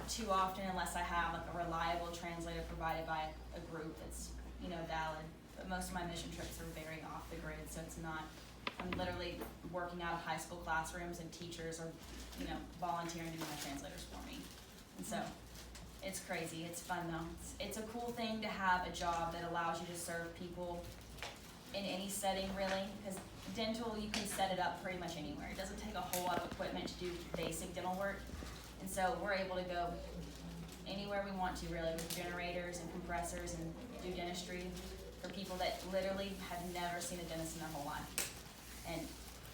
too often unless I have like a reliable translator provided by a group that's, valid. But most of my mission trips are very off the grid, so it's not, I'm literally working out of high school classrooms and teachers are, volunteering to be my translators for me. And so it's crazy. It's fun though. It's a cool thing to have a job that allows you to serve people in any setting really, because dental, you can set it up pretty much anywhere. It doesn't take a whole lot of equipment to do basic dental work. And so we're able to go anywhere we want to really with generators and compressors and do dentistry for people that literally have never seen a dentist in their whole life. And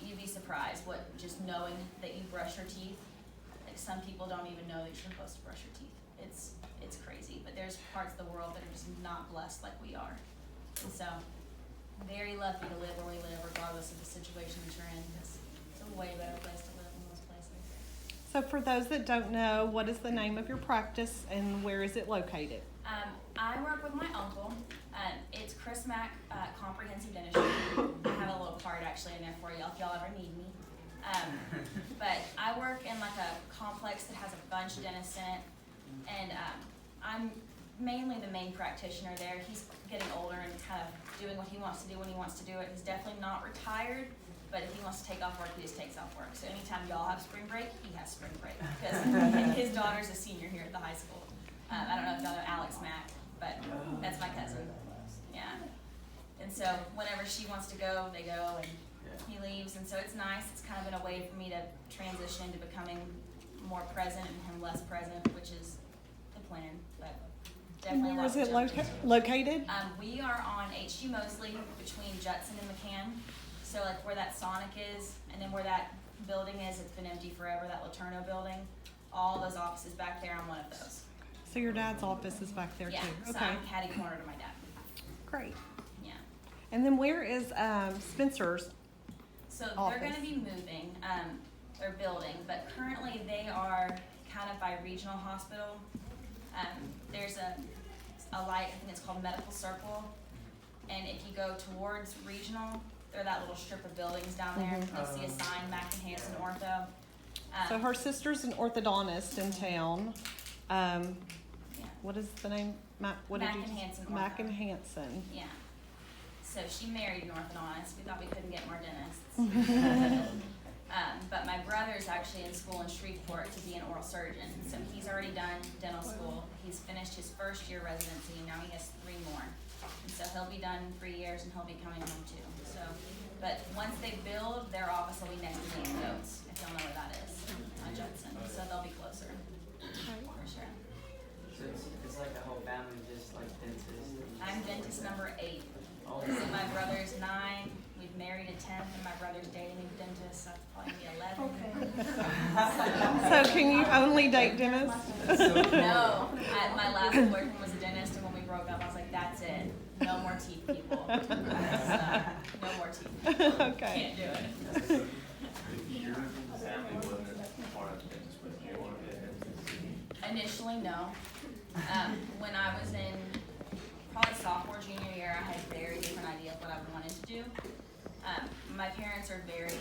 you'd be surprised what just knowing that you brush your teeth, like some people don't even know that you're supposed to brush your teeth. It's crazy, but there's parts of the world that are just not blessed like we are. And so very lucky to live where we live regardless of the situation that you're in, because it's a way better place to live than most places. So for those that don't know, what is the name of your practice and where is it located? I work with my uncle. It's Chris Mack, Comprehensive Dentistry. I have a little card actually in there for y'all if y'all ever need me. But I work in like a complex that has a bunch of dentists in it, and I'm mainly the main practitioner there. He's getting older and kind of doing what he wants to do when he wants to do it. He's definitely not retired, but if he wants to take off work, he just takes off work. So anytime y'all have spring break, he has spring break, because his daughter's a senior here at the high school. I don't know if y'all know Alex Mack, but that's my cousin. Yeah. And so whenever she wants to go, they go, and he leaves. And so it's nice. It's kind of been a way for me to transition into becoming more present and him less present, which is the plan. But definitely. Where is it located? We are on H.G. Mosley between Judson and McCann. So like where that Sonic is, and then where that building is, it's been empty forever, that Laterno building. All those offices back there, I'm one of those. So your dad's office is back there too? Yeah, so okay. I'm catty corner to my dad. Great. Yeah. And then where is Spencer's So office? they're going to be moving, or building, but currently they are kind of by regional hospital. There's a light, I think it's called Medical Circle, and if you go towards regional, there's that little strip of buildings down there. You'll see a sign, Mack and Hansen Ortho. So her sister's an orthodontist in town. Yeah. What is the name? Mack and Hansen Mack and Ortho. Hansen. Yeah. So she married an orthodontist. We thought we couldn't get more dentists. But my brother's actually in school in Shreveport to be an oral surgeon. So he's already done dental school. He's finished his first year residency, and now he has 3 more. And so he'll be done in 3 years, and he'll be coming home too. So, but once they build, their office will be next to Dave Goats, if y'all know where that is, on Judson. So they'll be closer, for sure. So it's like a whole family, just like dentist. I'm dentist number 8. Oh, So my brother's 9. We've married a 10th, and my brother's dating a dentist. So that's probably be 11. So can you only date dentists? No, my last boyfriend was a dentist, and when we broke up, I was like, "That's it. No more teeth, people. No more teeth. Okay. Can't do it." Your family wasn't part of the business with you, or Initially, no. When I was in probably sophomore, junior year, I had a very different idea of what I wanted to do. My parents are very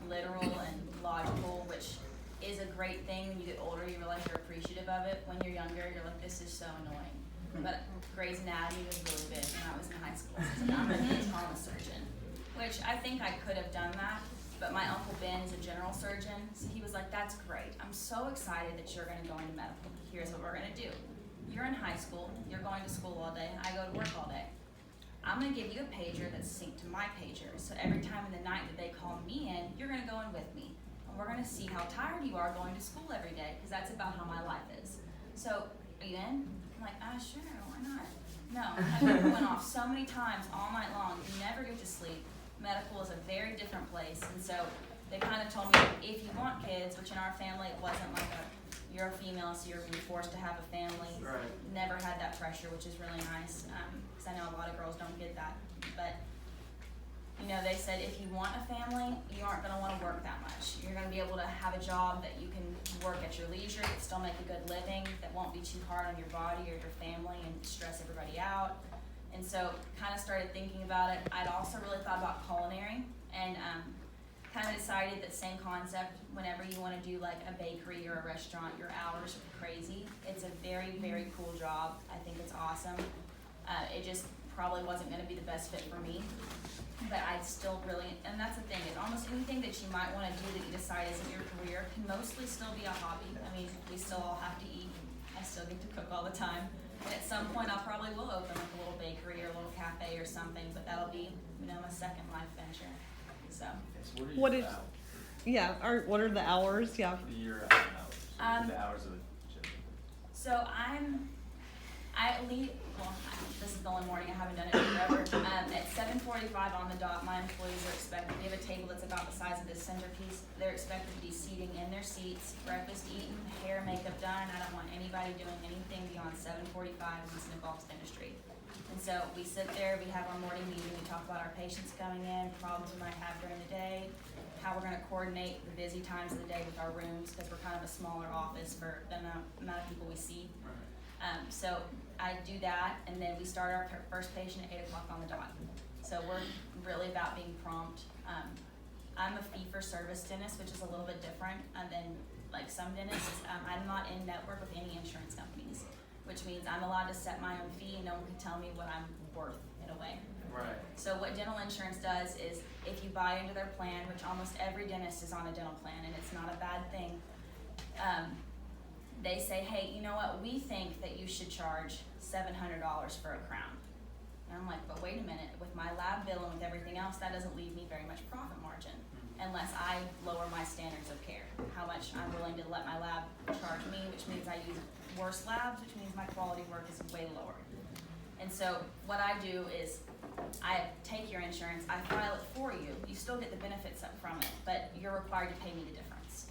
literal and logical, which is a great thing. When you get older, you realize you're appreciative of it. When you're younger, you're like, this is so annoying. But Grey's Anatomy was really big when I was in high school. So I'm going to be a trauma surgeon, which I think I could have done that. But my Uncle Ben is a general surgeon, so he was like, that's great. I'm so excited that you're going to go into medical. Here's what we're going to do. You're in high school. You're going to school all day. I go to work all day. I'm going to give you a pager that's synced to my pager. So every time in the night that they call me in, you're going to go in with me. And we're going to see how tired you are going to school every day, because that's about how my life is. So, are you in? I'm like, sure, why not? No, I went off so many times all night long. You never get to sleep. Medical is a very different place. And so they kind of told me, if you want kids, which in our family it wasn't like you're a female, so you're being forced to have a family. Right. Never had that pressure, which is really nice, because I know a lot of girls don't get that. But, you know, they said if you want a family, you aren't going to want to work that much. You're going to be able to have a job that you can work at your leisure, but still make a good living, that won't be too hard on your body or your family and stress everybody out. And so kind of started thinking about it. I'd also really thought about culinary, and kind of decided that same concept. whenever you wanna do like a bakery or a restaurant, your hours are crazy. It's a very, very cool job. I think it's awesome. It just probably wasn't gonna be the best fit for me. But I'd still really, and that's the thing, is almost anything that you might wanna do that you decide isn't your career can mostly still be a hobby. I mean, we still all have to eat. I still get to cook all the time. And at some point, I probably will open like a little bakery or a little cafe or something, but that'll be, my second life venture. So, So What is- Yeah, what are the hours? Yeah. the year hours? The hours of the gym. so I leave, this is the only morning I haven't done it in forever. At 7:45 on the dot, my employees are expected, we have a table that's about the size of this centerpiece. They're expected to be seating in their seats, breakfast eaten, hair, makeup done. I don't want anybody doing anything beyond 7:45 since it involves dentistry. And so we sit there, we have our morning meeting, we talk about our patients coming in, problems we might have during the day, how we're gonna coordinate the busy times of the day with our rooms, because we're kind of a smaller office for the amount of people we see. So I do that, and then we start our first patient at 8 o'clock on the dot. So we're really about being prompt. I'm a fee-for-service dentist, which is a little bit different than like some dentists. I'm not in network with any insurance companies, which means I'm allowed to set my own fee, and no one can tell me what I'm worth in a way. Right. So what dental insurance does is, if you buy into their plan, which almost every dentist is on a dental plan, and it's not a bad thing, they say, hey, you know what, we think that you should charge $700 for a crown. And I'm like, but wait a minute, with my lab bill and with everything else, that doesn't leave me very much profit margin, unless I lower my standards of care, how much I'm willing to let my lab charge me, which means I use worse labs, which means my quality work is way lower. And so what I do is, I take your insurance, I file it for you, you still get the benefits up from it, but you're required to pay me the difference.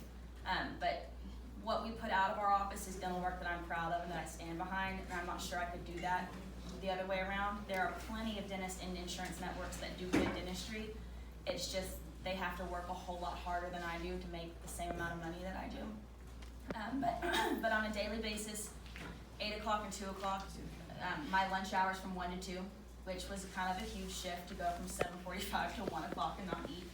But what we put out of our office is dental work that I'm proud of and that I stand behind, and I'm not sure I could do that the other way around. There are plenty of dentists and insurance networks that do good dentistry. It's just, they have to work a whole lot harder than I do to make the same amount of money that I do. But on a daily basis, 8 o'clock or 2 o'clock, my lunch hours from 1 to 2, which was kind of a huge shift to go from 7:45 to 1 o'clock and not eat.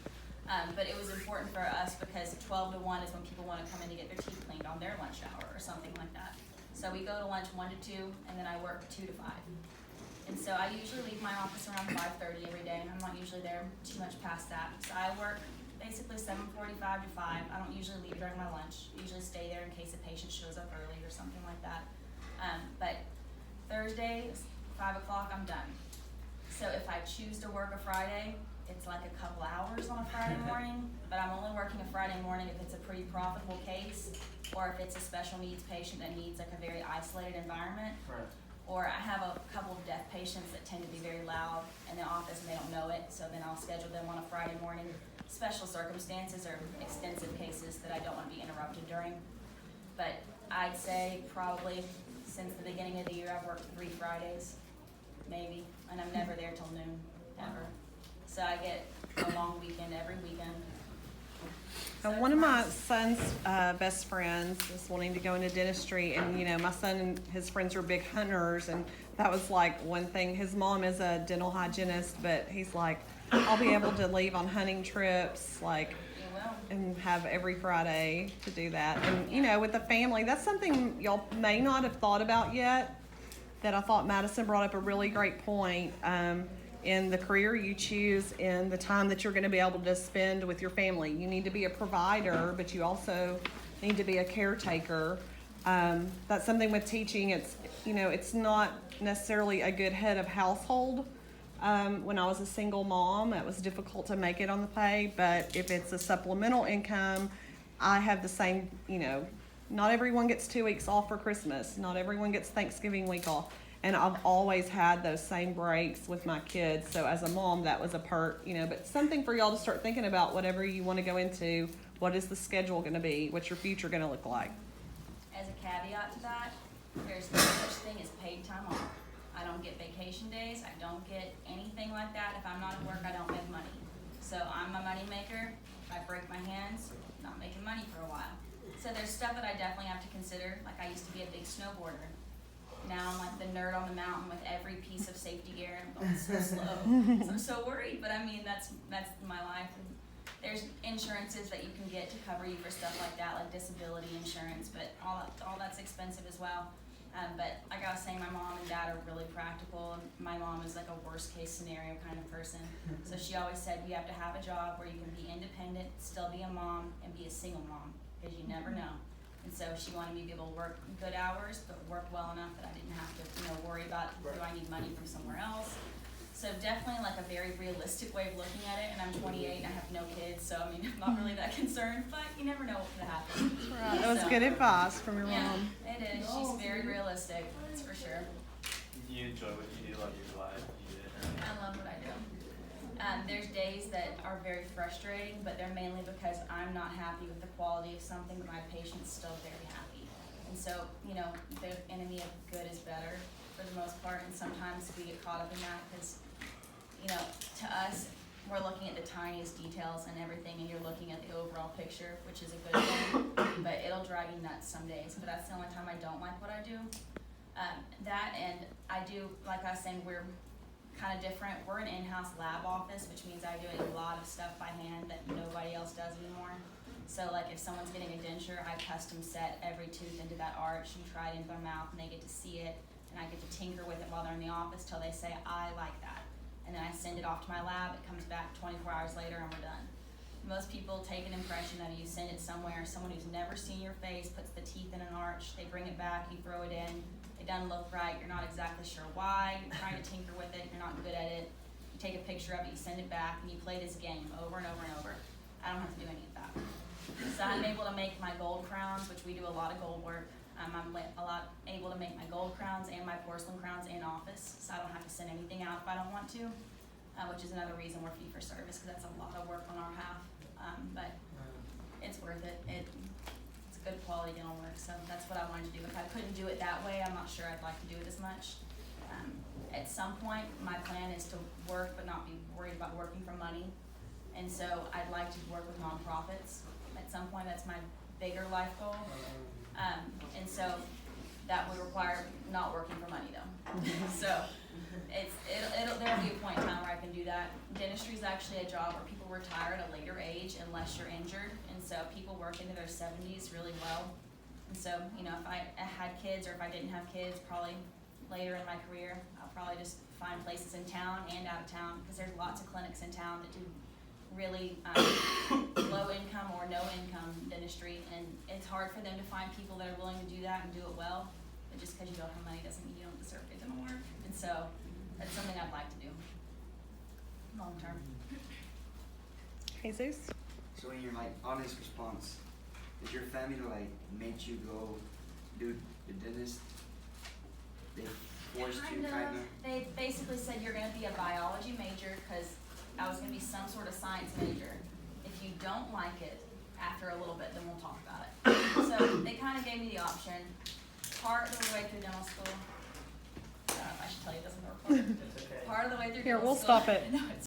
But it was important for us because 12 to 1 is when people want to come in to get their teeth cleaned on their lunch hour or something like that. So we go to lunch 1 to 2, and then I work 2 to 5. And so I usually leave my office around 5:30 every day. I'm not usually there too much past that. So I work basically 7:45 to 5. I don't usually leave during my lunch. I usually stay there in case a patient shows up early or something like that. But Thursday, 5 o'clock, I'm done. So if I choose to work a Friday, it's like a couple hours on a Friday morning, but I'm only working a Friday morning if it's a pretty profitable case, or if it's a special needs patient that needs like a very isolated environment. Right. Or I have a couple of deaf patients that tend to be very loud in the office and they don't know it, so then I'll schedule them on a Friday morning. Special circumstances or extensive cases that I don't want to be interrupted during. But I'd say probably since the beginning of the year I've worked 3 Fridays, maybe, and I'm never there till noon, ever. So I get a long weekend every weekend. So One of my son's best friends is wanting to go into dentistry, and my son and his friends are big hunters, and that was like one thing. His mom is a dental hygienist, but he's like, I'll be able to leave on hunting trips, like, You will. and have every Friday to do that. And with the family, that's something y'all may not have thought about yet, that I thought Madison brought up a really great point. In the career you choose, in the time that you're going to be able to spend with your family, you need to be a provider, but you also need to be a caretaker. That's something with teaching. It's not necessarily a good head of household. When I was a single mom, it was difficult to make it on the pay, but if it's a supplemental income, I have the same, not everyone gets 2 weeks off for Christmas. Not everyone gets Thanksgiving week off. And I've always had those same breaks with my kids. So as a mom, that was a perk, but something for y'all to start thinking about. Whatever you want to go into, what is the schedule going to be? What's your future going to look like? As a caveat to that, there's no such thing as paid time off. I don't get vacation days. I don't get anything like that. If I'm not at work, I don't make money. So I'm a money maker. If I break my hands, I'm not making money for a while. So there's stuff that I definitely have to consider. Like I used to be a big snowboarder. Now I'm like the nerd on the mountain with every piece of safety gear, and I'm going so slow. So I'm so worried, but I mean that's my life. And there's insurances that you can get to cover you for stuff like that, like disability insurance, but all that's expensive as well. But I gotta say, my mom and dad are really practical. My mom is like a worst case scenario kind of person. So she always said you have to have a job where you can be independent, still be a mom, and be a single mom, because you never know. And so she wanted me to be able to work good hours, but work well enough that I didn't have to, worry about, do I need money from somewhere else? So definitely like a very realistic way of looking at it, and I'm 28 and I have no kids, so I mean, I'm not really that concerned, but you never know what could happen. That's right. That was So, good advice from your yeah, mom. it is. She's very realistic, that's for sure. You enjoy what you do, like your life, you do it. I love what I do. There's days that are very frustrating, but they're mainly because I'm not happy with the quality of something, but my patient's still very happy. And so, the enemy of good is better for the most part, and sometimes we get caught up in that because, to us, we're looking at the tiniest details and everything, and you're looking at the overall picture, which is a good thing, but it'll drive you nuts some days. But that's the only time I don't like what I do. That, and I do, like I was saying, we're kind of different. We're an in-house lab office, which means I do a lot of stuff by hand that nobody else does anymore. So like if someone's getting a denture, I custom set every tooth into that arch and try it into their mouth, and they get to see it, and I get to tinker with it while they're in the office till they say, I like that. And then I send it off to my lab, it comes back 24 hours later, and we're done. Most people take an impression of you, send it somewhere, someone who's never seen your face puts the teeth in an arch, they bring it back, you throw it in, it doesn't look right, you're not exactly sure why, you're trying to tinker with it, you're not good at it, you take a picture of it, you send it back, and you play this game over and over and over. I don't have to do any of that. So I'm able to make my gold crowns, which we do a lot of gold work. I'm able to make my gold crowns and my porcelain crowns in office, so I don't have to send anything out if I don't want to, which is another reason we're fee for service, because that's a lot of work on our half. But it's worth it. It's good quality dental work, so that's what I wanted to do. If I couldn't do it that way, I'm not sure I'd like to do it as much. At some point, my plan is to work but not be worried about working for money, and so I'd like to work with nonprofits. At some point, that's my bigger life goal. And so that would require not working for money though. So there'll be a point in time where I can do that. Dentistry is actually a job where people retire at a later age unless you're injured, and so people work into their 70s really well. And so, if I had kids or if I didn't have kids, probably later in my career, I'll probably just find places in town and out of town, because there's lots of clinics in town that do really low income or no income dentistry, and it's hard for them to find people that are willing to do that and do it well. But just because you don't have money doesn't mean you don't deserve good dental work. And so that's something I'd like to do long term. Jesus? So in your honest response, did your family made you go do the dentist? They forced you kinda? They basically said you're gonna be a biology major because I was gonna be some sort of science major. If you don't like it, after a little bit, then we'll talk about it. So they kind of gave me the option. Part of the way through dental school, I should tell you, it doesn't work. It's okay. Part of the way through Here, dental we'll school. stop it. No, it's